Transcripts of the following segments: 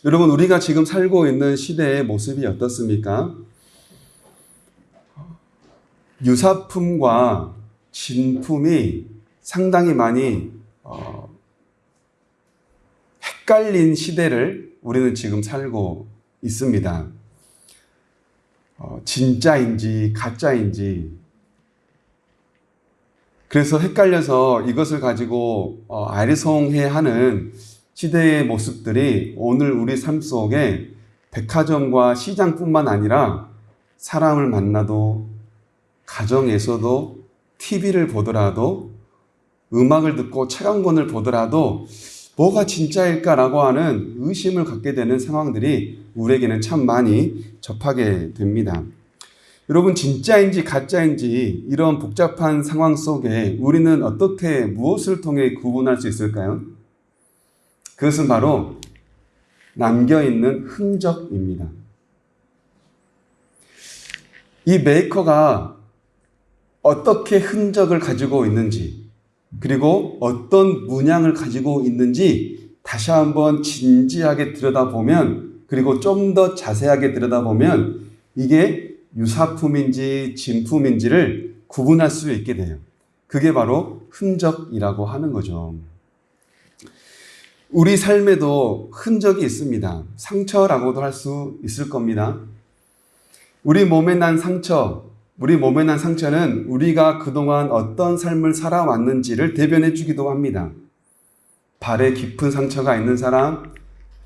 여러분, 우리가 지금 살고 있는 시대의 모습이 어떻습니까? 유사품과 진품이 상당히 많이 헷갈린 시대를 우리는 지금 살고 있습니다. 진짜인지 가짜인지, 그래서 헷갈려서 이것을 가지고 아리송해하는 시대의 모습들이 오늘 우리 삶 속에 백화점과 시장뿐만 아니라 사람을 만나도, 가정에서도, TV를 보더라도, 음악을 듣고 책 한 권을 보더라도 뭐가 진짜일까라고 하는 의심을 갖게 되는 상황들이 우리에게는 참 많이 접하게 됩니다. 여러분, 진짜인지 가짜인지 이런 복잡한 상황 속에 우리는 어떻게, 무엇을 통해 구분할 수 있을까요? 그것은 바로 남겨있는 흔적입니다. 이 메이커가 어떻게 흔적을 가지고 있는지, 그리고 어떤 문양을 가지고 있는지 다시 한번 진지하게 들여다보면, 그리고 좀 더 자세하게 들여다보면 이게 유사품인지 진품인지를 구분할 수 있게 돼요. 그게 바로 흔적이라고 하는 거죠. 우리 삶에도 흔적이 있습니다. 상처라고도 할 수 있을 겁니다. 우리 몸에 난 상처는 우리가 그동안 어떤 삶을 살아왔는지를 대변해 주기도 합니다. 발에 깊은 상처가 있는 사람,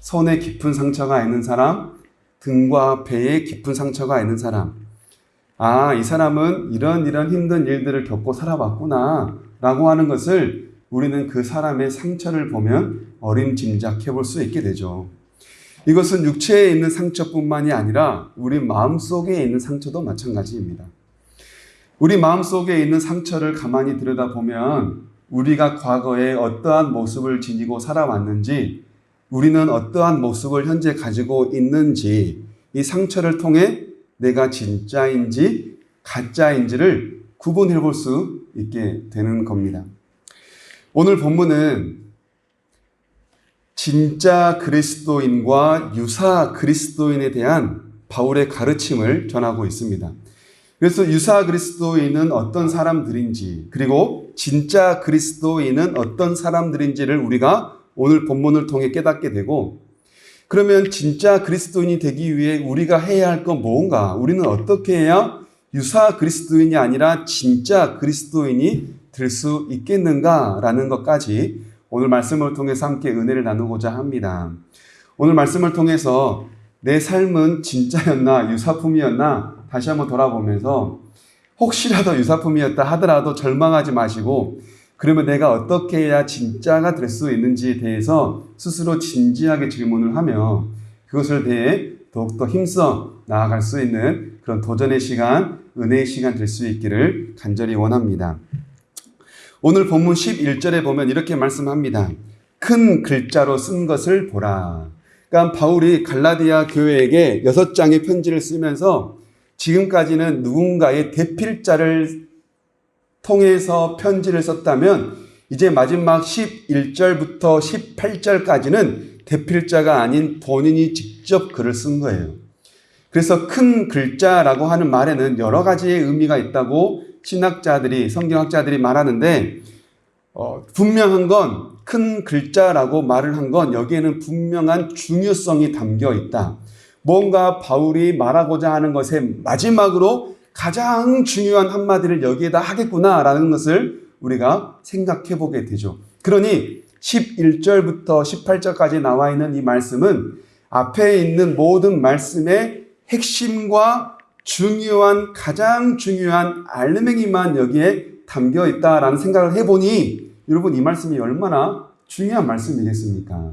손에 깊은 상처가 있는 사람, 등과 배에 깊은 상처가 있는 사람. 아, 이 사람은 이런 힘든 일들을 겪고 살아왔구나 라고 하는 것을 우리는 그 사람의 상처를 보면 어림짐작해 볼 수 있게 되죠. 이것은 육체에 있는 상처뿐만이 아니라 우리 마음속에 있는 상처도 마찬가지입니다. 우리 마음속에 있는 상처를 가만히 들여다보면 우리가 과거에 어떠한 모습을 지니고 살아왔는지, 우리는 어떠한 모습을 현재 가지고 있는지, 이 상처를 통해 내가 진짜인지 가짜인지를 구분해 볼 수 있게 되는 겁니다. 오늘 본문은 진짜 그리스도인과 유사 그리스도인에 대한 바울의 가르침을 전하고 있습니다. 그래서 유사 그리스도인은 어떤 사람들인지, 그리고 진짜 그리스도인은 어떤 사람들인지를 우리가 오늘 본문을 통해 깨닫게 되고, 그러면 진짜 그리스도인이 되기 위해 우리가 해야 할 건 뭔가, 우리는 어떻게 해야 유사 그리스도인이 아니라 진짜 그리스도인이 될 수 있겠는가라는 것까지 오늘 말씀을 통해서 함께 은혜를 나누고자 합니다. 오늘 말씀을 통해서 내 삶은 진짜였나 유사품이었나 다시 한번 돌아보면서, 혹시라도 유사품이었다 하더라도 절망하지 마시고, 그러면 내가 어떻게 해야 진짜가 될 수 있는지에 대해서 스스로 진지하게 질문을 하며 그것을 대해 더욱더 힘써 나아갈 수 있는 그런 도전의 시간, 은혜의 시간 될 수 있기를 간절히 원합니다. 오늘 본문 11절에 보면 이렇게 말씀합니다. 큰 글자로 쓴 것을 보라. 그러니까 바울이 갈라디아 교회에게 6장의 편지를 쓰면서 지금까지는 누군가의 대필자를 통해서 편지를 썼다면, 이제 마지막 11절부터 18절까지는 대필자가 아닌 본인이 직접 글을 쓴 거예요. 그래서 큰 글자라고 하는 말에는 여러 가지의 의미가 있다고 신학자들이, 성경학자들이 말하는데, 분명한 건, 큰 글자라고 말을 한 건 여기에는 분명한 중요성이 담겨 있다. 뭔가 바울이 말하고자 하는 것의 마지막으로 가장 중요한 한마디를 여기에다 하겠구나라는 것을 우리가 생각해 보게 되죠. 그러니 11절부터 18절까지 나와 있는 이 말씀은 앞에 있는 모든 말씀의 핵심과 중요한, 가장 중요한 알맹이만 여기에 담겨 있다라는 생각을 해보니, 여러분, 이 말씀이 얼마나 중요한 말씀이겠습니까?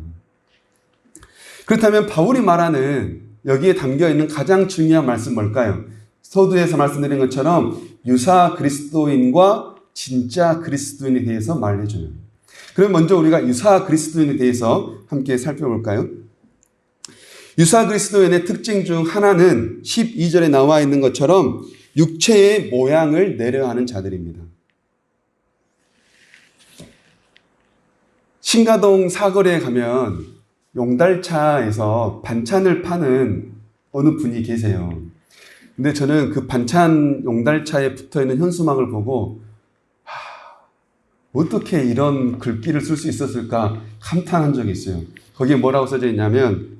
그렇다면 바울이 말하는 여기에 담겨 있는 가장 중요한 말씀 뭘까요? 서두에서 말씀드린 것처럼 유사 그리스도인과 진짜 그리스도인에 대해서 말해줘요. 그럼 먼저 우리가 유사 그리스도인에 대해서 함께 살펴볼까요? 유사 그리스도인의 특징 중 하나는 12절에 나와 있는 것처럼 육체의 모양을 내려하는 자들입니다. 신가동 사거리에 가면 용달차에서 반찬을 파는 어느 분이 계세요. 근데 저는 그 반찬 용달차에 붙어있는 현수막을 보고 어떻게 이런 글귀를 쓸 수 있었을까 감탄한 적이 있어요. 거기에 뭐라고 써져 있냐면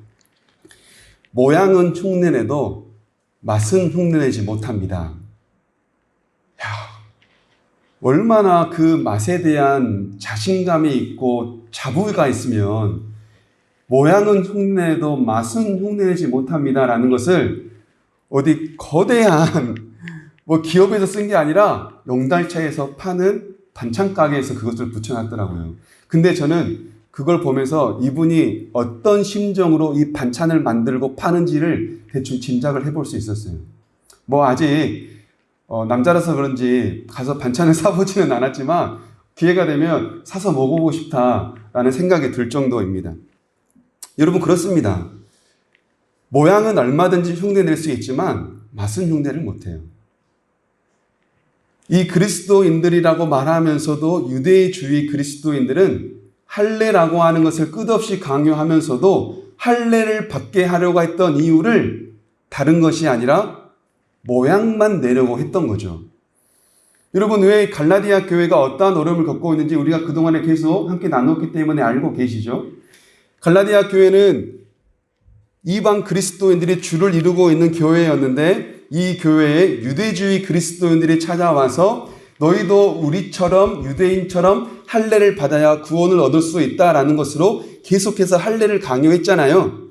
모양은 흉내내도 맛은 흉내내지 못합니다. 야, 얼마나 그 맛에 대한 자신감이 있고 자부가 있으면 모양은 흉내내도 맛은 흉내내지 못합니다라는 것을 어디 거대한 기업에서 쓴 게 아니라 용달차에서 파는 반찬 가게에서 그것을 붙여놨더라고요. 근데 저는 그걸 보면서 이분이 어떤 심정으로 이 반찬을 만들고 파는지를 대충 짐작을 해볼 수 있었어요. 아직 남자라서 그런지 가서 반찬을 사보지는 않았지만 기회가 되면 사서 먹어보고 싶다라는 생각이 들 정도입니다. 여러분, 그렇습니다. 모양은 얼마든지 흉내낼 수 있지만 맛은 흉내를 못해요. 이 그리스도인들이라고 말하면서도 유대주의 그리스도인들은 할례라고 하는 것을 끝없이 강요하면서도 할례를 받게 하려고 했던 이유를 다른 것이 아니라 모양만 내려고 했던 거죠. 여러분, 왜 갈라디아 교회가 어떠한 어려움을 겪고 있는지 우리가 그동안에 계속 함께 나눴기 때문에 알고 계시죠? 갈라디아 교회는 이방 그리스도인들이 주를 이루고 있는 교회였는데 이 교회에 유대주의 그리스도인들이 찾아와서 너희도 우리처럼 유대인처럼 할례를 받아야 구원을 얻을 수 있다라는 것으로 계속해서 할례를 강요했잖아요.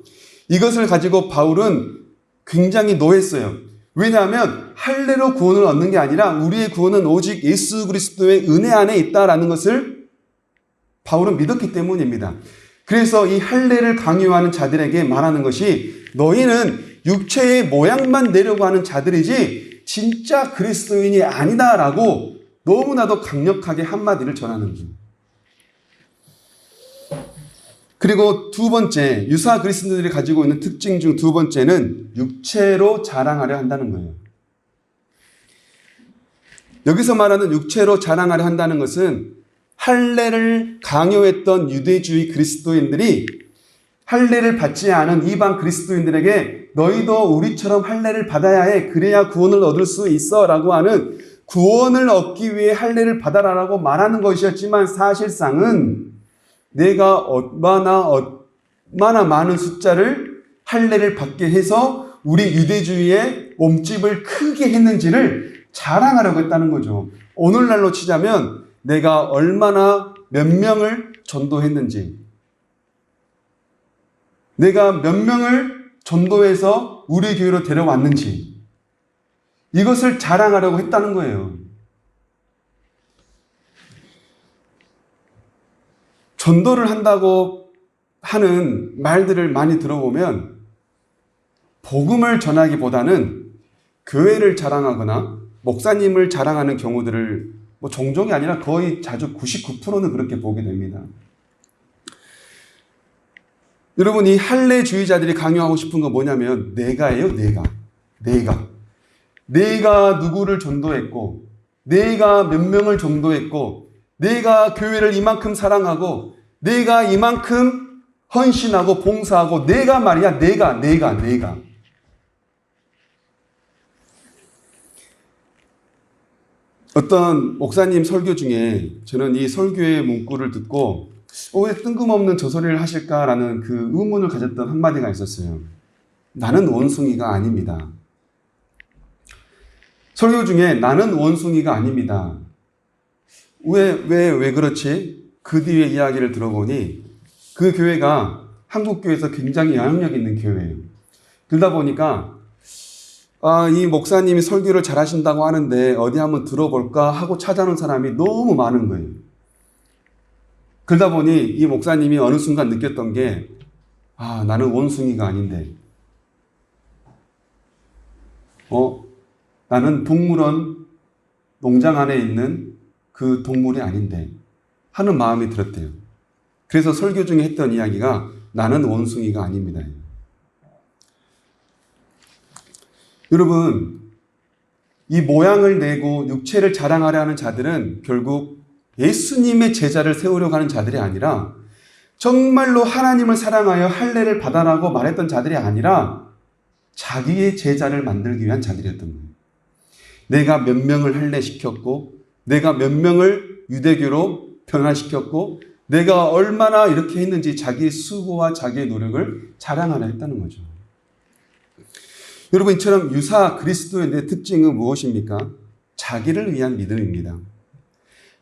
이것을 가지고 바울은 굉장히 노했어요. 왜냐하면 할례로 구원을 얻는 게 아니라 우리의 구원은 오직 예수 그리스도의 은혜 안에 있다라는 것을 바울은 믿었기 때문입니다. 그래서 이 할례를 강요하는 자들에게 말하는 것이 너희는 육체의 모양만 내려고 하는 자들이지 진짜 그리스도인이 아니다라고 너무나도 강력하게 한마디를 전하는 거죠. 그리고 두 번째, 유사 그리스도인들이 가지고 있는 특징 중 두 번째는 육체로 자랑하려 한다는 거예요. 여기서 말하는 육체로 자랑하려 한다는 것은 할례를 강요했던 유대주의 그리스도인들이 할례를 받지 않은 이방 그리스도인들에게 너희도 우리처럼 할례를 받아야 해. 그래야 구원을 얻을 수 있어. 라고 하는 구원을 얻기 위해 할례를 받아라라고 말하는 것이었지만 사실상은 내가 얼마나 많은 숫자를 할례를 받게 해서 우리 유대주의의 몸집을 크게 했는지를 자랑하려고 했다는 거죠. 오늘날로 치자면 내가 얼마나 몇 명을 전도했는지, 내가 몇 명을 전도해서 우리 교회로 데려왔는지 이것을 자랑하려고 했다는 거예요. 전도를 한다고 하는 말들을 많이 들어보면 복음을 전하기보다는 교회를 자랑하거나 목사님을 자랑하는 경우들을 종종이 아니라 거의 자주 99%는 그렇게 보게 됩니다. 여러분, 이 할례주의자들이 강요하고 싶은 건 뭐냐면 내가예요. 내가 누구를 전도했고, 내가 몇 명을 전도했고, 내가 교회를 이만큼 사랑하고, 내가 이만큼 헌신하고 봉사하고, 내가 말이야. 내가. 어떤 목사님 설교 중에 저는 이 설교의 문구를 듣고 왜 뜬금없는 저 소리를 하실까라는 그 의문을 가졌던 한마디가 있었어요. 나는 원숭이가 아닙니다. 설교 중에 나는 원숭이가 아닙니다. 왜 그렇지? 그 뒤에 이야기를 들어보니 그 교회가 한국교회에서 굉장히 영향력 있는 교회예요. 그러다 보니까 이 목사님이 설교를 잘하신다고 하는데 어디 한번 들어볼까 하고 찾아오는 사람이 너무 많은 거예요. 그러다 보니 이 목사님이 어느 순간 느꼈던 게 나는 원숭이가 아닌데 나는 동물원 농장 안에 있는 그 동물이 아닌데 하는 마음이 들었대요. 그래서 설교 중에 했던 이야기가 나는 원숭이가 아닙니다. 여러분, 이 모양을 내고 육체를 자랑하려 하는 자들은 결국 예수님의 제자를 세우려고 하는 자들이 아니라 정말로 하나님을 사랑하여 할례를 받아라고 말했던 자들이 아니라 자기의 제자를 만들기 위한 자들이었던 거예요. 내가 몇 명을 할례시켰고, 내가 몇 명을 유대교로 변화시켰고, 내가 얼마나 이렇게 했는지 자기의 수고와 자기의 노력을 자랑하려 했다는 거죠. 여러분, 이처럼 유사 그리스도인의 특징은 무엇입니까? 자기를 위한 믿음입니다.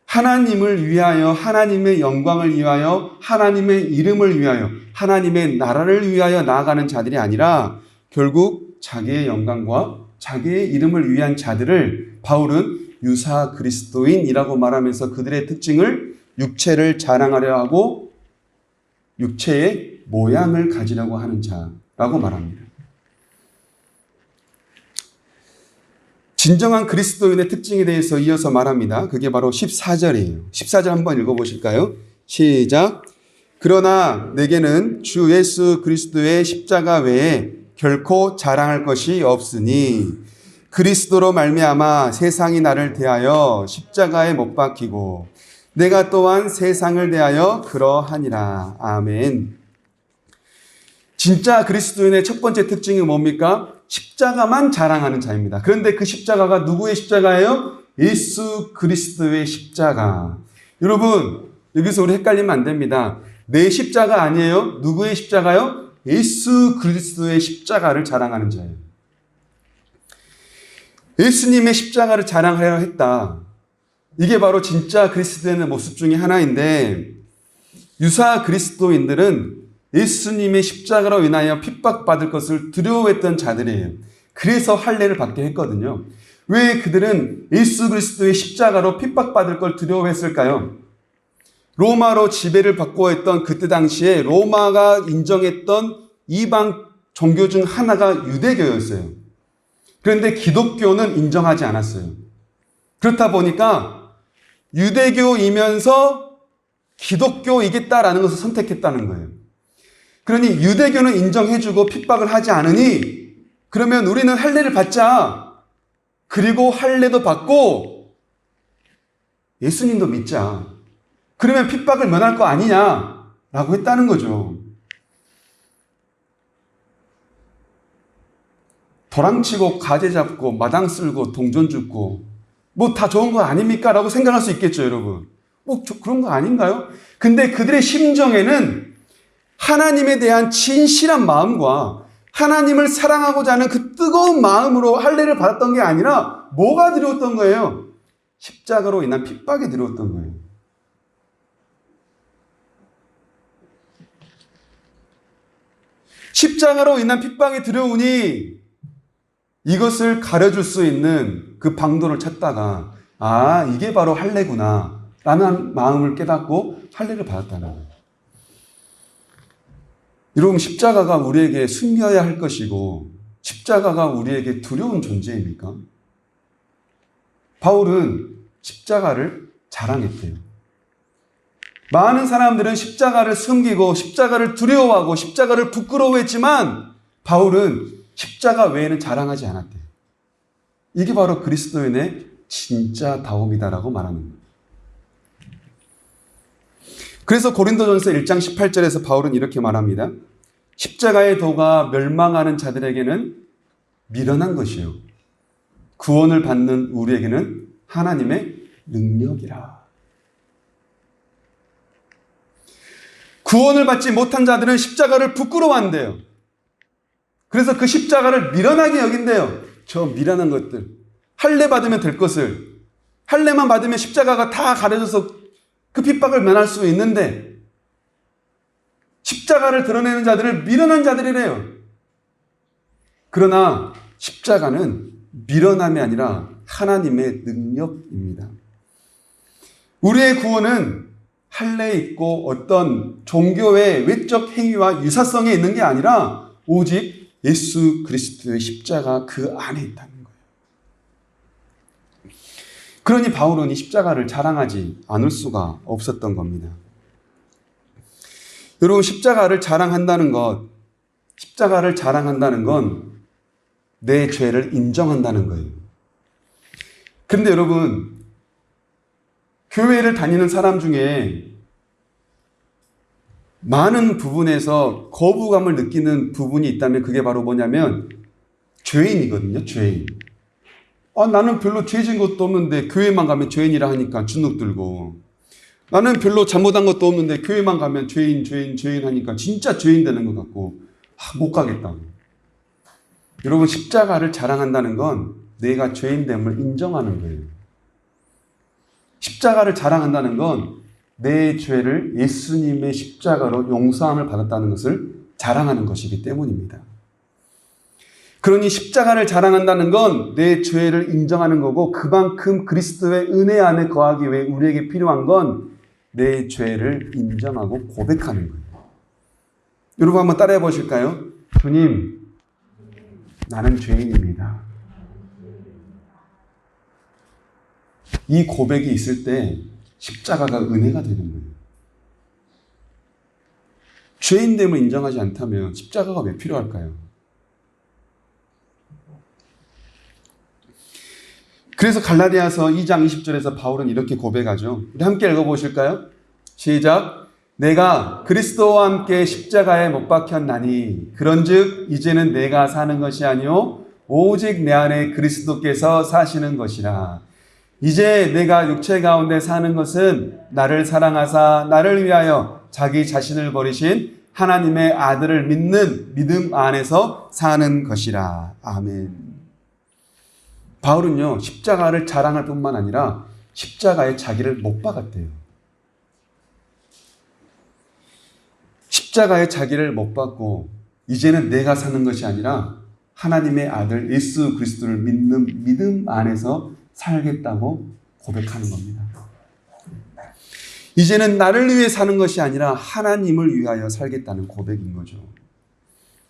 하나님을 위하여, 하나님의 영광을 위하여, 하나님의 이름을 위하여, 하나님의 나라를 위하여 나아가는 자들이 아니라 결국 자기의 영광과 자기의 이름을 위한 자들을 바울은 유사 그리스도인이라고 말하면서 그들의 특징을 육체를 자랑하려 하고 육체의 모양을 가지려고 하는 자라고 말합니다. 진정한 그리스도인의 특징에 대해서 이어서 말합니다. 그게 바로 14절이에요. 14절 한번 읽어보실까요? 시작. 그러나 내게는 주 예수 그리스도의 십자가 외에 결코 자랑할 것이 없으니 그리스도로 말미암아 세상이 나를 대하여 십자가에 못 박히고 내가 또한 세상을 대하여 그러하니라. 아멘. 진짜 그리스도인의 첫 번째 특징이 뭡니까? 십자가만 자랑하는 자입니다. 그런데 그 십자가가 누구의 십자가예요? 예수 그리스도의 십자가. 여러분, 여기서 우리 헷갈리면 안 됩니다. 내 십자가 아니에요. 누구의 십자가요? 예수 그리스도의 십자가를 자랑하는 자예요. 예수님의 십자가를 자랑하려 했다. 이게 바로 진짜 그리스도인의 모습 중에 하나인데, 유사 그리스도인들은 예수님의 십자가로 인하여 핍박받을 것을 두려워했던 자들이에요. 그래서 할례를 받게 했거든요. 왜 그들은 예수 그리스도의 십자가로 핍박받을 걸 두려워했을까요? 로마로 지배를 받고 있던 그때 당시에 로마가 인정했던 이방 종교 중 하나가 유대교였어요. 그런데 기독교는 인정하지 않았어요. 그렇다 보니까 유대교이면서 기독교이겠다라는 것을 선택했다는 거예요. 그러니 유대교는 인정해주고 핍박을 하지 않으니 그러면 우리는 할례를 받자. 그리고 할례도 받고 예수님도 믿자. 그러면 핍박을 면할 거 아니냐라고 했다는 거죠. 도랑치고 가재 잡고 마당 쓸고 동전 줍고 뭐 다 좋은 거 아닙니까? 라고 생각할 수 있겠죠, 여러분. 뭐 그런 거 아닌가요? 근데 그들의 심정에는 하나님에 대한 진실한 마음과 하나님을 사랑하고자 하는 그 뜨거운 마음으로 할례를 받았던 게 아니라 뭐가 두려웠던 거예요? 십자가로 인한 핍박이 두려웠던 거예요. 십자가로 인한 핍박이 두려우니 이것을 가려줄 수 있는 그 방도를 찾다가 이게 바로 할례구나 라는 마음을 깨닫고 할례를 받았다는 거예요. 여러분, 십자가가 우리에게 숨겨야 할 것이고 십자가가 우리에게 두려운 존재입니까? 바울은 십자가를 자랑했대요. 많은 사람들은 십자가를 숨기고 십자가를 두려워하고 십자가를 부끄러워했지만 바울은 십자가 외에는 자랑하지 않았대요. 이게 바로 그리스도인의 진짜 다움이다라고 말하는 거예요. 그래서 고린도전서 1장 18절에서 바울은 이렇게 말합니다. 십자가의 도가 멸망하는 자들에게는 미련한 것이요 구원을 받는 우리에게는 하나님의 능력이라. 구원을 받지 못한 자들은 십자가를 부끄러워한대요. 그래서 그 십자가를 미련하게 여긴대요. 저 미련한 것들. 할례 받으면 될 것을. 할례만 받으면 십자가가 다 가려져서 그 핍박을 면할 수 있는데 십자가를 드러내는 자들을 미련한 자들이래요. 그러나 십자가는 미련함이 아니라 하나님의 능력입니다. 우리의 구원은 할례에 있고 어떤 종교의 외적 행위와 유사성에 있는 게 아니라 오직 예수 그리스도의 십자가 그 안에 있다는 거예요. 그러니 바울은 이 십자가를 자랑하지 않을 수가 없었던 겁니다. 여러분, 십자가를 자랑한다는 건 내 죄를 인정한다는 거예요. 그런데 여러분, 교회를 다니는 사람 중에 많은 부분에서 거부감을 느끼는 부분이 있다면 그게 바로 뭐냐면 죄인이거든요. 죄인. 나는 별로 죄 진 것도 없는데 교회만 가면 죄인이라 하니까 주눅 들고, 나는 별로 잘못한 것도 없는데 교회만 가면 죄인 하니까 진짜 죄인 되는 것 같고 못 가겠다. 여러분, 십자가를 자랑한다는 건 내가 죄인됨을 인정하는 거예요. 십자가를 자랑한다는 건 내 죄를 예수님의 십자가로 용서함을 받았다는 것을 자랑하는 것이기 때문입니다. 그러니 십자가를 자랑한다는 건 내 죄를 인정하는 거고, 그만큼 그리스도의 은혜 안에 거하기 위해 우리에게 필요한 건 내 죄를 인정하고 고백하는 거예요. 여러분 한번 따라해 보실까요? 주님, 나는 죄인입니다. 이 고백이 있을 때 십자가가 은혜가 되는 거예요. 죄인됨을 인정하지 않다면 십자가가 왜 필요할까요? 그래서 갈라디아서 2장 20절에서 바울은 이렇게 고백하죠. 우리 함께 읽어보실까요? 시작. 내가 그리스도와 함께 십자가에 못 박혔나니 그런즉 이제는 내가 사는 것이 아니요 오직 내 안에 그리스도께서 사시는 것이라. 이제 내가 육체 가운데 사는 것은 나를 사랑하사 나를 위하여 자기 자신을 버리신 하나님의 아들을 믿는 믿음 안에서 사는 것이라. 아멘. 바울은요, 십자가를 자랑할 뿐만 아니라 십자가에 자기를 못 박았대요. 십자가에 자기를 못 박고 이제는 내가 사는 것이 아니라 하나님의 아들 예수 그리스도를 믿는 믿음 안에서 살겠다고 고백하는 겁니다. 이제는 나를 위해 사는 것이 아니라 하나님을 위하여 살겠다는 고백인 거죠.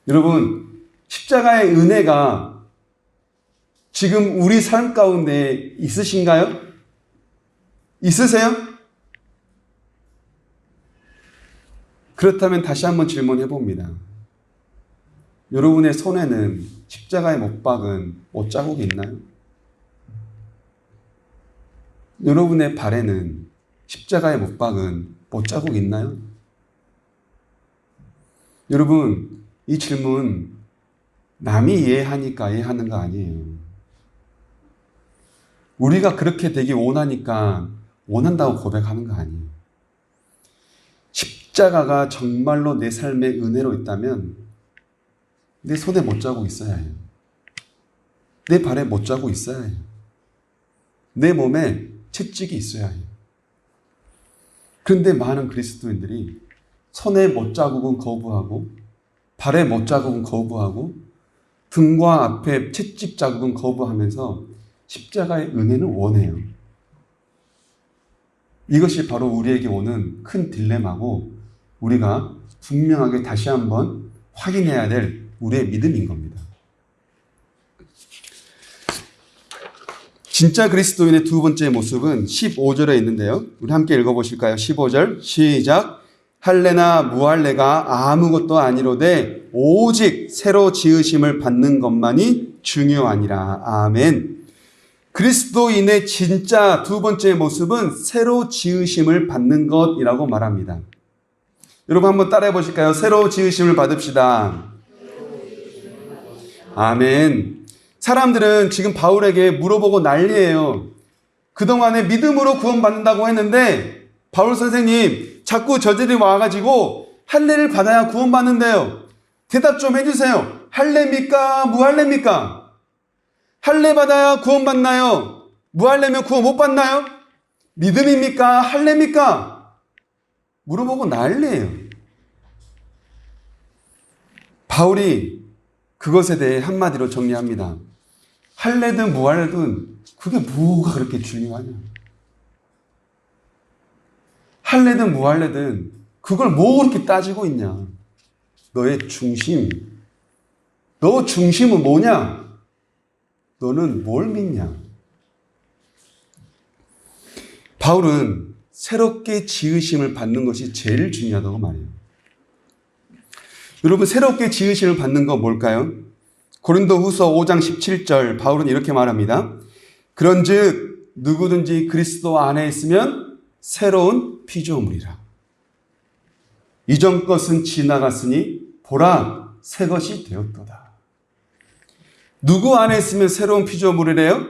여러분, 십자가의 은혜가 지금 우리 삶 가운데 있으신가요? 있으세요? 그렇다면 다시 한번 질문해 봅니다. 여러분의 손에는 십자가에 못 박은 못자국이 있나요? 여러분의 발에는 십자가에 못 박은 못자국이 있나요? 여러분, 이 질문 남이 이해하니까 이해하는 거 아니에요. 우리가 그렇게 되기 원하니까 원한다고 고백하는 거 아니에요. 십자가가 정말로 내 삶의 은혜로 있다면 내 손에 못자국 있어야 해요. 내 발에 못자국 있어야 해요. 내 몸에 채찍이 있어야 해요. 그런데 많은 그리스도인들이 손에 못자국은 거부하고 발에 못자국은 거부하고 등과 앞에 채찍 자국은 거부하면서 십자가의 은혜는 원해요. 이것이 바로 우리에게 오는 큰 딜레마고 우리가 분명하게 다시 한번 확인해야 될 우리의 믿음인 겁니다. 진짜 그리스도인의 두 번째 모습은 15절에 있는데요. 우리 함께 읽어보실까요? 15절 시작. 할례나 무할례가 아무것도 아니로되 오직 새로 지으심을 받는 것만이 중요하니라. 아멘. 그리스도인의 진짜 두 번째 모습은 새로 지으심을 받는 것이라고 말합니다. 여러분 한번 따라해 보실까요? 새로 지으심을 받읍시다. 아멘. 사람들은 지금 바울에게 물어보고 난리예요. 그동안에 믿음으로 구원받는다고 했는데 바울 선생님 자꾸 저들이 와가지고 할례를 받아야 구원받는데요. 대답 좀 해주세요. 할례입니까? 무할례입니까? 할례 받아야 구원받나요? 무할례면 구원 못 받나요? 믿음입니까? 할례입니까? 물어보고 난리예요. 바울이 그것에 대해 한마디로 정리합니다. 할례든 무할례든 그게 뭐가 그렇게 중요하냐? 할례든 무할례든 그걸 뭐 그렇게 따지고 있냐? 너의 중심, 너 중심은 뭐냐? 너는 뭘 믿냐? 바울은 새롭게 지으심을 받는 것이 제일 중요하다고 말해요. 여러분, 새롭게 지으심을 받는 건 뭘까요? 고린도후서 5장 17절 바울은 이렇게 말합니다. 그런즉 누구든지 그리스도 안에 있으면 새로운 피조물이라. 이전 것은 지나갔으니 보라 새 것이 되었도다. 누구 안에 있으면 새로운 피조물이래요?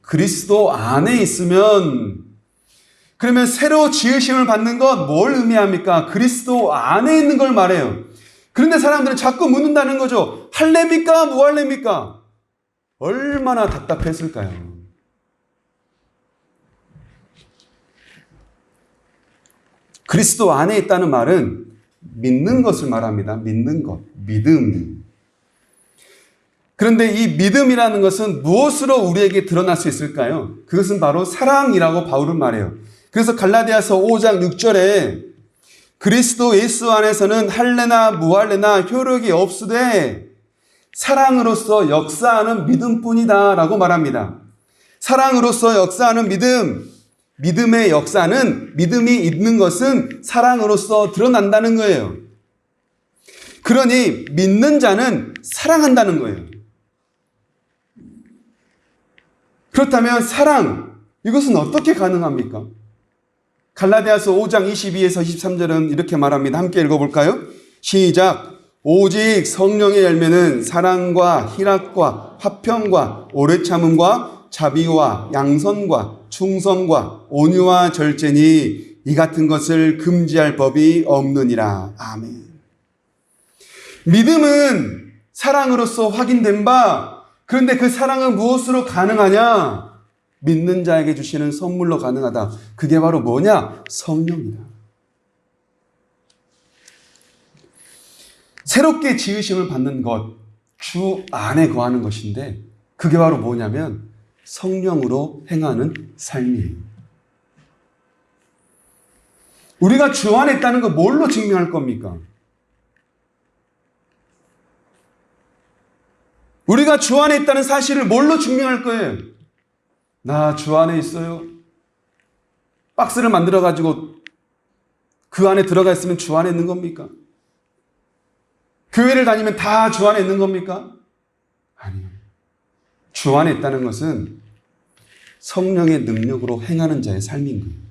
그리스도 안에 있으면. 그러면 새로 지으심을 받는 것 뭘 의미합니까? 그리스도 안에 있는 걸 말해요. 그런데 사람들은 자꾸 묻는다는 거죠. 할래입니까? 무할래입니까? 얼마나 답답했을까요? 그리스도 안에 있다는 말은 믿는 것을 말합니다. 믿는 것, 믿음. 그런데 이 믿음이라는 것은 무엇으로 우리에게 드러날 수 있을까요? 그것은 바로 사랑이라고 바울은 말해요. 그래서 갈라디아서 5장 6절에 그리스도 예수 안에서는 할례나 무할례나 효력이 없으되 사랑으로서 역사하는 믿음뿐이다 라고 말합니다. 사랑으로서 역사하는 믿음, 믿음의 역사는 믿음이 있는 것은 사랑으로서 드러난다는 거예요. 그러니 믿는 자는 사랑한다는 거예요. 그렇다면 사랑, 이것은 어떻게 가능합니까? 갈라디아서 5장 22에서 23절은 이렇게 말합니다. 함께 읽어볼까요? 시작! 오직 성령의 열매는 사랑과 희락과 화평과 오래 참음과 자비와 양선과 충성과 온유와 절제니 이 같은 것을 금지할 법이 없느니라. 아멘. 믿음은 사랑으로서 확인된 바, 그런데 그 사랑은 무엇으로 가능하냐? 믿는 자에게 주시는 선물로 가능하다. 그게 바로 뭐냐? 성령이다. 새롭게 지으심을 받는 것, 주 안에 거하는 것인데 그게 바로 뭐냐면 성령으로 행하는 삶이에요. 우리가 주 안에 있다는 거 뭘로 증명할 겁니까? 우리가 주 안에 있다는 사실을 뭘로 증명할 거예요? 나 주 안에 있어요. 박스를 만들어가지고 그 안에 들어가 있으면 주 안에 있는 겁니까? 교회를 다니면 다 주 안에 있는 겁니까? 아니요. 주 안에 있다는 것은 성령의 능력으로 행하는 자의 삶인 거예요.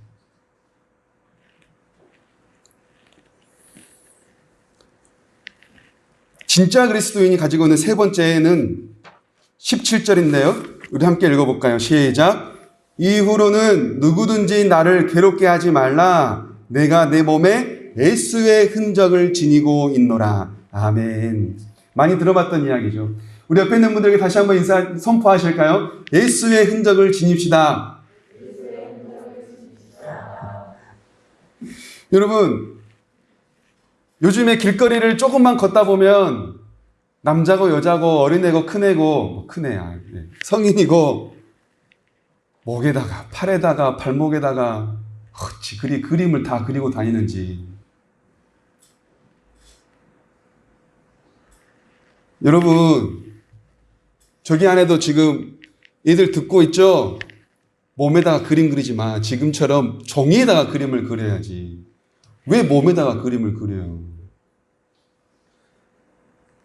진짜 그리스도인이 가지고 있는 세 번째는 17절인데요. 우리 함께 읽어볼까요? 시작! 이후로는 누구든지 나를 괴롭게 하지 말라. 내가 내 몸에 예수의 흔적을 지니고 있노라. 아멘. 많이 들어봤던 이야기죠. 우리 옆에 있는 분들에게 다시 한번 인사 선포하실까요? 예수의 흔적을 지닙시다. 여러분, 요즘에 길거리를 조금만 걷다 보면 남자고 여자고 어린애고 큰애고 큰애야 성인이고 목에다가 팔에다가 발목에다가 어찌 그리 그림을 다 그리고 다니는지. 여러분, 저기 안에도 지금 애들 듣고 있죠? 몸에다가 그림 그리지 마. 지금처럼 종이에다가 그림을 그려야지. 왜 몸에다가 그림을 그려요?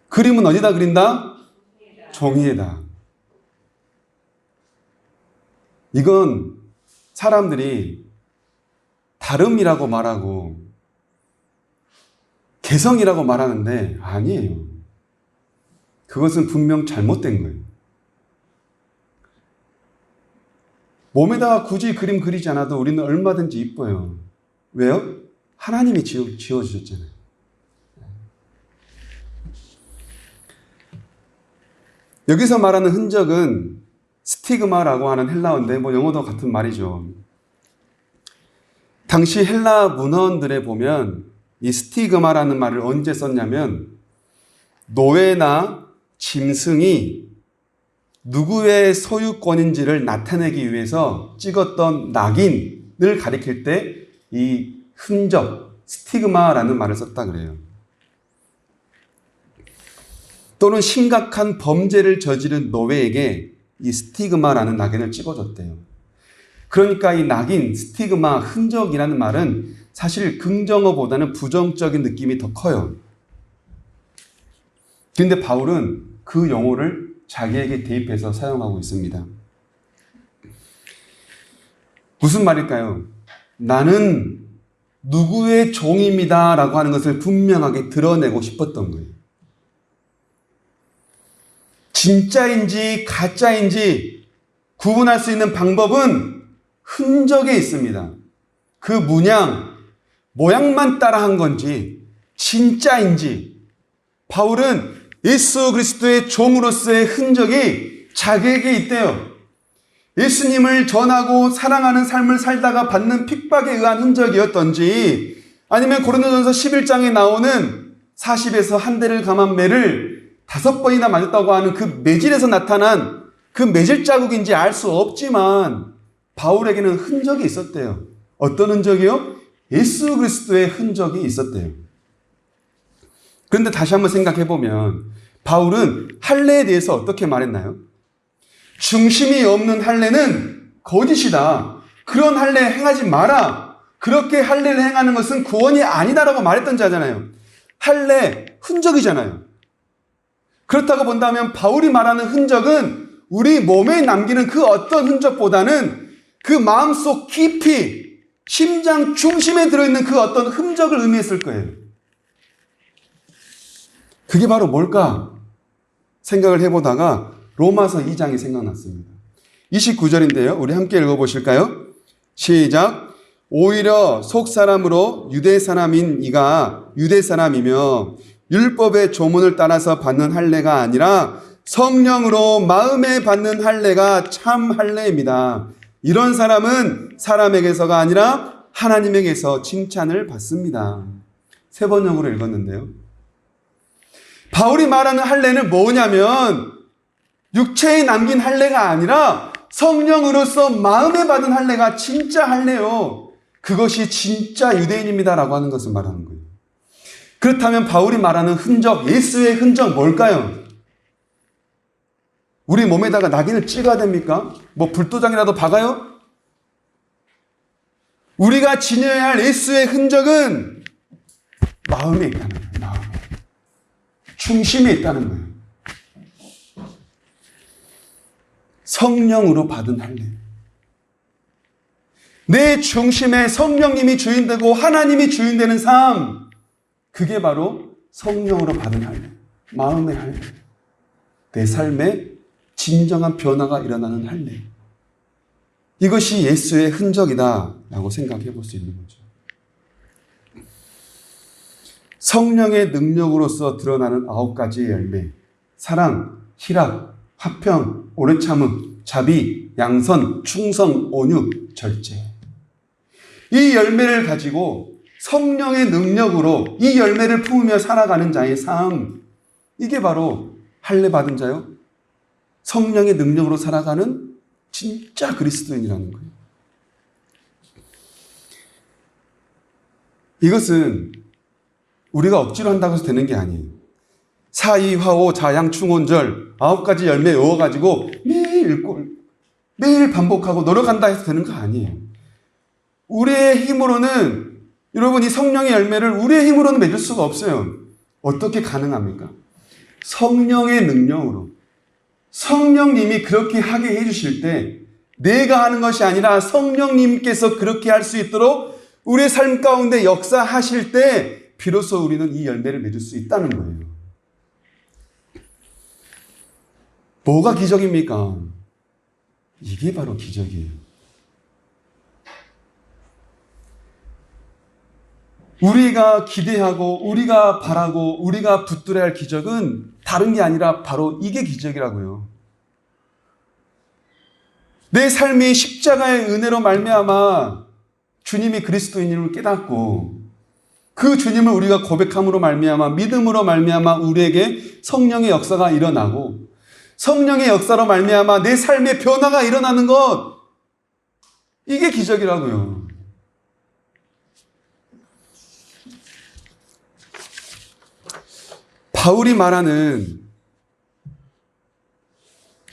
그림은 어디다 그린다? 종이에다. 이건 사람들이 다름이라고 말하고 개성이라고 말하는데 아니에요. 그것은 분명 잘못된 거예요. 몸에다가 굳이 그림 그리지 않아도 우리는 얼마든지 이뻐요. 왜요? 하나님이 지어주셨잖아요. 여기서 말하는 흔적은 스티그마라고 하는 헬라어인데 영어도 같은 말이죠. 당시 헬라 문헌들에 보면 이 스티그마라는 말을 언제 썼냐면 노예나 짐승이 누구의 소유권인지를 나타내기 위해서 찍었던 낙인을 가리킬 때 이 흔적, 스티그마라는 말을 썼다 그래요. 또는 심각한 범죄를 저지른 노예에게 이 스티그마라는 낙인을 찍어줬대요. 그러니까 이 낙인, 스티그마, 흔적이라는 말은 사실 긍정어보다는 부정적인 느낌이 더 커요. 그런데 바울은 그 용어를 자기에게 대입해서 사용하고 있습니다. 무슨 말일까요? 나는 누구의 종입니다라고 하는 것을 분명하게 드러내고 싶었던 거예요. 진짜인지 가짜인지 구분할 수 있는 방법은 흔적에 있습니다. 그 모양만 따라한 건지 진짜인지 바울은 예수 그리스도의 종으로서의 흔적이 자기에게 있대요. 예수님을 전하고 사랑하는 삶을 살다가 받는 핍박에 의한 흔적이었던지 아니면 고린도전서 11장에 나오는 40에서 한 대를 감한 매를 5번이나 맞았다고 하는 그 매질에서 나타난 그 매질 자국인지 알 수 없지만 바울에게는 흔적이 있었대요. 어떤 흔적이요? 예수 그리스도의 흔적이 있었대요. 그런데 다시 한번 생각해 보면 바울은 할례에 대해서 어떻게 말했나요? 중심이 없는 할례는 거짓이다. 그런 할례 행하지 마라. 그렇게 할례를 행하는 것은 구원이 아니다라고 말했던 자잖아요. 할례 흔적이잖아요. 그렇다고 본다면 바울이 말하는 흔적은 우리 몸에 남기는 그 어떤 흔적보다는 그 마음속 깊이 심장 중심에 들어있는 그 어떤 흔적을 의미했을 거예요. 그게 바로 뭘까 생각을 해보다가 로마서 2장이 생각났습니다. 29절인데요. 우리 함께 읽어보실까요? 시작. 오히려 속사람으로 유대사람인 이가 유대사람이며 율법의 조문을 따라서 받는 할례가 아니라 성령으로 마음에 받는 할례가 참 할례입니다. 이런 사람은 사람에게서가 아니라 하나님에게서 칭찬을 받습니다. 3번역으로 읽었는데요. 바울이 말하는 할례는 뭐냐면 육체에 남긴 할례가 아니라 성령으로서 마음에 받은 할례가 진짜 할례요. 그것이 진짜 유대인입니다라고 하는 것을 말하는 거예요. 그렇다면 바울이 말하는 흔적, 예수의 흔적 뭘까요? 우리 몸에다가 낙인을 찍어야 됩니까? 뭐 불도장이라도 박아요? 우리가 지녀야 할 예수의 흔적은 마음에 있다는 거예요. 마음에. 중심에 있다는 거예요. 성령으로 받은 할례. 내 중심에 성령님이 주인되고 하나님이 주인되는 삶. 그게 바로 성령으로 받은 할례. 마음의 할례. 내 삶에 진정한 변화가 일어나는 할례. 이것이 예수의 흔적이다라고 생각해 볼 수 있는 거죠. 성령의 능력으로서 드러나는 9가지의 열매. 사랑, 희락, 화평, 오래 참음, 자비, 양선, 충성, 온유, 절제. 이 열매를 가지고 성령의 능력으로 이 열매를 품으며 살아가는 자의 삶. 이게 바로 할례 받은 자요. 성령의 능력으로 살아가는 진짜 그리스도인이라는 거예요. 이것은 우리가 억지로 한다고 해서 되는 게 아니에요. 사이, 화오, 자양, 충온절 9가지 열매 외워가지고 매일 반복하고 노력한다 해서 되는 거 아니에요. 우리의 힘으로는 여러분 이 성령의 열매를 우리의 힘으로는 맺을 수가 없어요. 어떻게 가능합니까? 성령의 능력으로. 성령님이 그렇게 하게 해주실 때 내가 하는 것이 아니라 성령님께서 그렇게 할 수 있도록 우리의 삶 가운데 역사하실 때 비로소 우리는 이 열매를 맺을 수 있다는 거예요. 뭐가 기적입니까? 이게 바로 기적이에요. 우리가 기대하고 우리가 바라고 우리가 붙들어야 할 기적은 다른 게 아니라 바로 이게 기적이라고요. 내 삶이 십자가의 은혜로 말미암아 주님이 그리스도인임을 깨닫고 그 주님을 우리가 고백함으로 말미암아 믿음으로 말미암아 우리에게 성령의 역사가 일어나고 성령의 역사로 말미암아 내 삶의 변화가 일어나는 것, 이게 기적이라고요. 바울이 말하는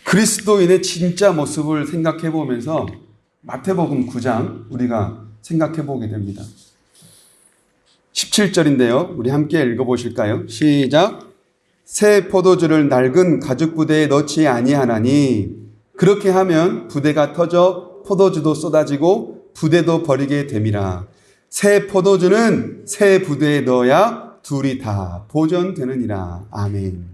그리스도인의 진짜 모습을 생각해 보면서 마태복음 9장 우리가 생각해 보게 됩니다. 17절인데요. 우리 함께 읽어보실까요? 시작. 새 포도주를 낡은 가죽 부대에 넣지 아니하나니 그렇게 하면 부대가 터져 포도주도 쏟아지고 부대도 버리게 됨이라. 새 포도주는 새 부대에 넣어야 둘이 다 보존되느니라. 아멘.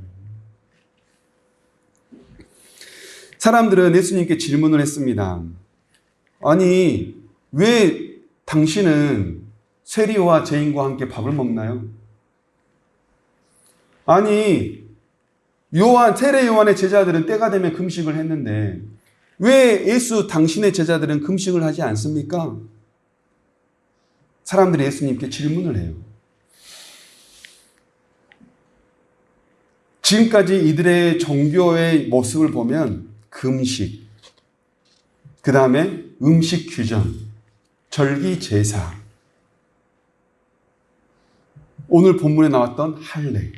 사람들은 예수님께 질문을 했습니다. 아니, 왜 당신은 세리와 죄인과 함께 밥을 먹나요? 아니, 세례 요한의 제자들은 때가 되면 금식을 했는데 왜 예수 당신의 제자들은 금식을 하지 않습니까? 사람들이 예수님께 질문을 해요. 지금까지 이들의 종교의 모습을 보면 금식, 그 다음에 음식 규정, 절기 제사, 오늘 본문에 나왔던 할례,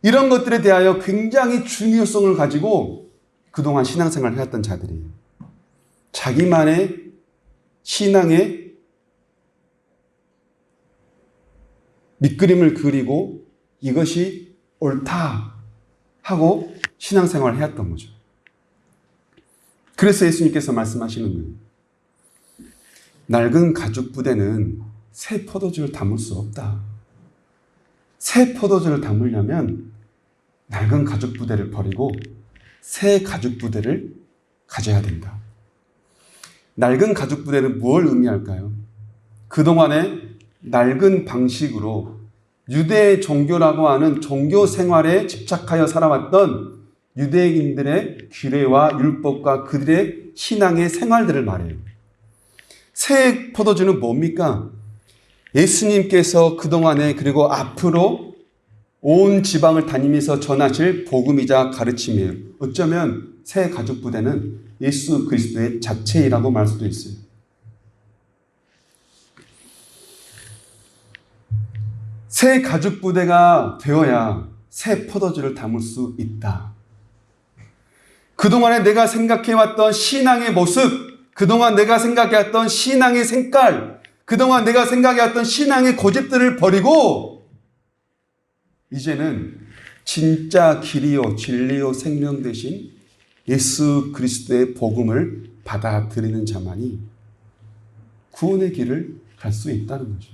이런 것들에 대하여 굉장히 중요성을 가지고 그동안 신앙생활을 해왔던 자들이에요. 자기만의 신앙의 밑그림을 그리고 이것이 옳다 하고 신앙생활을 해왔던 거죠. 그래서 예수님께서 말씀하시는 거예요. 낡은 가죽 부대는 새 포도주를 담을 수 없다. 새 포도주를 담으려면 낡은 가죽 부대를 버리고 새 가죽 부대를 가져야 된다. 낡은 가죽 부대는 뭘 의미할까요? 그동안의 낡은 방식으로 유대 종교라고 하는 종교 생활에 집착하여 살아왔던 유대인들의 규례와 율법과 그들의 신앙의 생활들을 말해요. 새 포도주는 뭡니까? 예수님께서 그동안에 그리고 앞으로 온 지방을 다니면서 전하실 복음이자 가르침이에요. 어쩌면 새 가죽 부대는 예수 그리스도의 자체이라고 말 수도 있어요. 새 가죽 부대가 되어야 새 포도주를 담을 수 있다. 그동안에 내가 생각해왔던 신앙의 모습, 그동안 내가 생각해왔던 신앙의 색깔, 그동안 내가 생각해왔던 신앙의 고집들을 버리고 이제는 진짜 길이요 진리요 생명 되신 예수 그리스도의 복음을 받아들이는 자만이 구원의 길을 갈 수 있다는 거죠.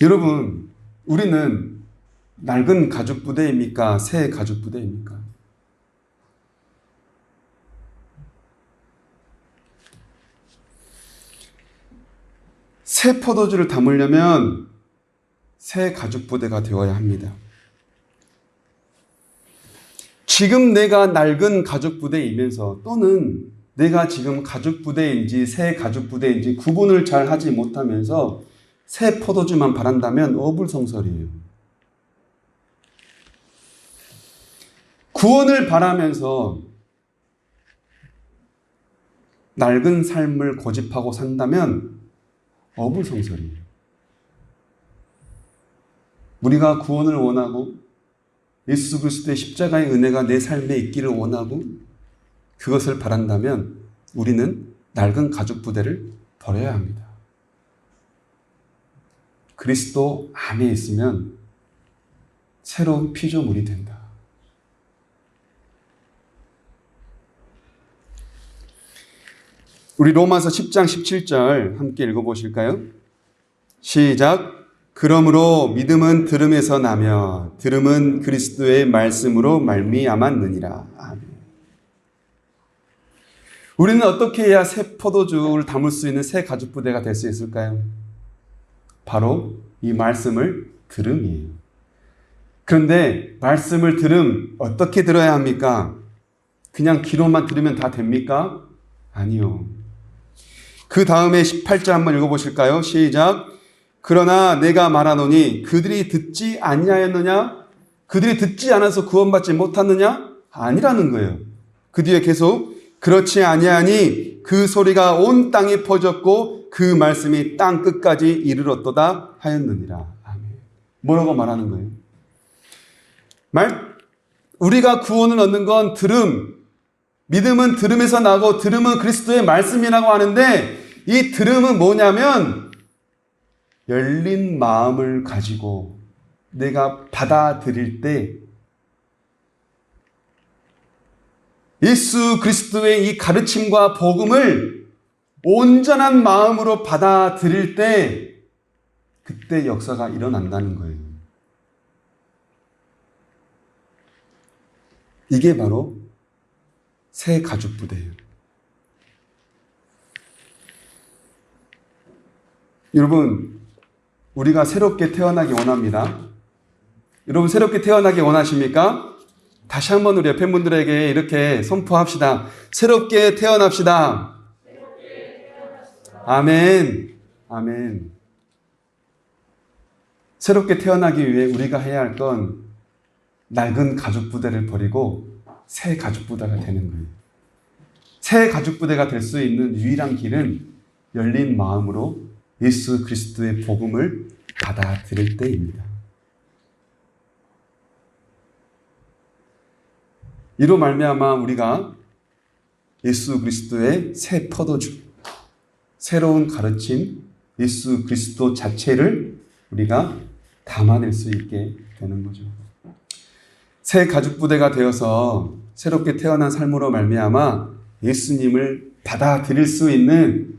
여러분, 우리는 낡은 가죽 부대입니까? 새 가죽 부대입니까? 새 포도주를 담으려면 새 가죽 부대가 되어야 합니다. 지금 내가 낡은 가죽 부대이면서 또는 내가 지금 가죽 부대인지 새 가죽 부대인지 구분을 잘 하지 못하면서 새 포도주만 바란다면 어불성설이에요. 구원을 바라면서 낡은 삶을 고집하고 산다면 어불성설이에요. 우리가 구원을 원하고 예수 그리스도의 십자가의 은혜가 내 삶에 있기를 원하고 그것을 바란다면 우리는 낡은 가죽 부대를 버려야 합니다. 그리스도 안에 있으면 새로운 피조물이 된다. 우리 로마서 10장 17절 함께 읽어보실까요? 시작. 그러므로 믿음은 들음에서 나며 들음은 그리스도의 말씀으로 말미암았느니라. 아멘. 우리는 어떻게 해야 새 포도주를 담을 수 있는 새 가죽 부대가 될 수 있을까요? 바로 이 말씀을 들음이에요. 그런데 말씀을 어떻게 들어야 합니까? 그냥 귀로만 들으면 다 됩니까? 아니요. 그 다음에 18절 한번 읽어보실까요? 시작. 그러나 내가 말하노니 그들이 듣지 아니하였느냐? 그들이 듣지 않아서 구원받지 못하느냐? 아니라는 거예요. 그 뒤에 계속 그렇지 아니하니 그 소리가 온 땅에 퍼졌고 그 말씀이 땅 끝까지 이르렀도다 하였느니라. 아멘. 뭐라고 말하는 거예요? 우리가 구원을 얻는 건 믿음은 들음에서 나고 들음은 그리스도의 말씀이라고 하는데 이 들음은 뭐냐면 열린 마음을 가지고 내가 받아들일 때 예수 그리스도의 이 가르침과 복음을 온전한 마음으로 받아들일 때 그때 역사가 일어난다는 거예요. 이게 바로 새 가죽 부대예요. 여러분, 우리가 새롭게 태어나기 원합니다. 여러분, 새롭게 태어나기 원하십니까? 다시 한번 우리 옆에 분들에게 이렇게 선포합시다. 새롭게 태어납시다. 아멘. 아멘. 새롭게 태어나기 위해 우리가 해야 할 건 낡은 가죽 부대를 버리고 새 가죽 부대가 되는 거예요. 새 가죽 부대가 될 수 있는 유일한 길은 열린 마음으로 예수 그리스도의 복음을 받아들일 때입니다. 이로 말미암아 우리가 예수 그리스도의 새 포도주, 새로운 가르침, 예수 그리스도 자체를 우리가 담아낼 수 있게 되는 거죠. 새 가죽 부대가 되어서 새롭게 태어난 삶으로 말미암아 예수님을 받아들일 수 있는,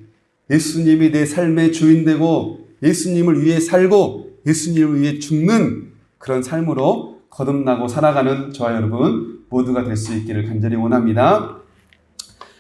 예수님이 내 삶의 주인 되고 예수님을 위해 살고 예수님을 위해 죽는 그런 삶으로 거듭나고 살아가는 저와 여러분 모두가 될 수 있기를 간절히 원합니다.